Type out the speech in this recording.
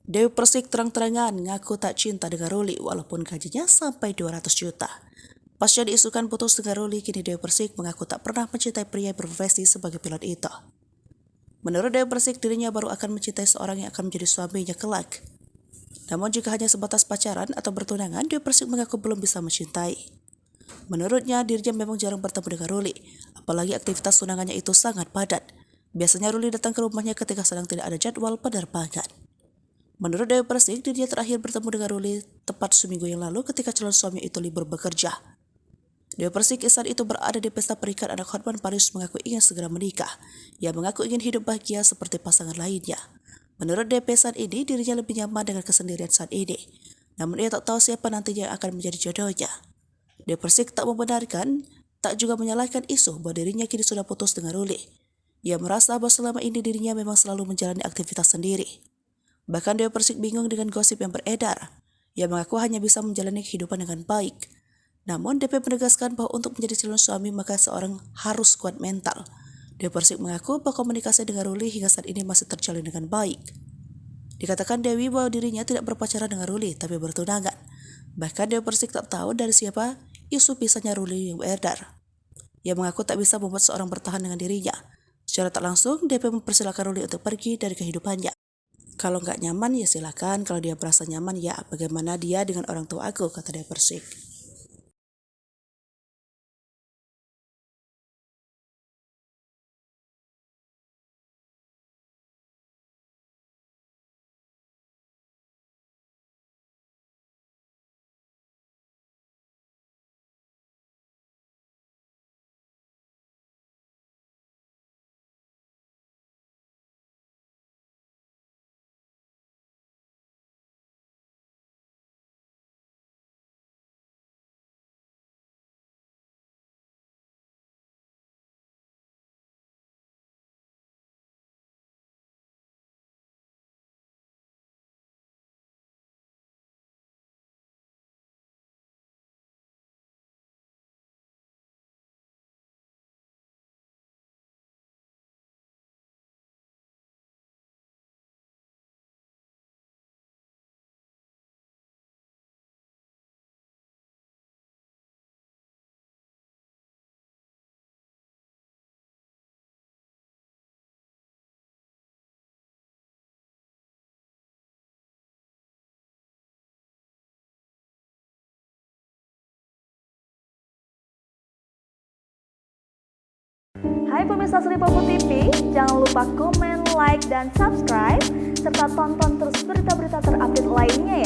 Dewi Persik terang-terangan ngaku tak cinta dengan Ruli walaupun gajinya sampai 200 juta. Pasca diisukan putus dengan Ruli, kini Dewi Persik mengaku tak pernah mencintai pria yang berprofesi sebagai pilot itu. Menurut Dewi Persik, dirinya baru akan mencintai seorang yang akan menjadi suaminya kelak. Namun jika hanya sebatas pacaran atau bertunangan, Dewi Persik mengaku belum bisa mencintai. Menurutnya, dirinya memang jarang bertemu dengan Ruli, apalagi aktivitas tunangannya itu sangat padat. Biasanya Ruli datang ke rumahnya ketika sedang tidak ada jadwal penerbangan. Menurut Dewi Persik, dirinya terakhir bertemu dengan Ruli tepat seminggu yang lalu ketika calon suami itu libur bekerja. Dewi Persik saat itu berada di pesta pernikahan anak Hotman Paris mengaku ingin segera menikah. Ia mengaku ingin hidup bahagia seperti pasangan lainnya. Menurut DP saat ini, dirinya lebih nyaman dengan kesendirian saat ini. Namun ia tak tahu siapa nantinya yang akan menjadi jodohnya. Dewi Persik tak membenarkan, tak juga menyalahkan isu bahwa dirinya kini sudah putus dengan Ruli. Ia merasa bahwa selama ini dirinya memang selalu menjalani aktivitas sendiri. Bahkan Dewi Persik bingung dengan gosip yang beredar. Ia mengaku hanya bisa menjalani kehidupan dengan baik. Namun DP menegaskan bahwa untuk menjadi calon suami maka seorang harus kuat mental. Dewi Persik mengaku bahwa komunikasi dengan Ruli hingga saat ini masih terjalin dengan baik. Dikatakan Dewi bahwa dirinya tidak berpacaran dengan Ruli tapi bertunangan. Bahkan Dewi Persik tak tahu dari siapa isu pisahnya Ruli yang beredar. Ia mengaku tak bisa membuat seorang bertahan dengan dirinya. Secara tak langsung, DP mempersilahkan Ruli untuk pergi dari kehidupannya. Kalau nggak nyaman ya silakan, kalau dia merasa nyaman ya bagaimana dia dengan orang tua aku, kata Dewi Persik. Hai pemirsa Sri Popo TV, jangan lupa komen, like, dan subscribe, serta tonton terus berita-berita terupdate lainnya ya.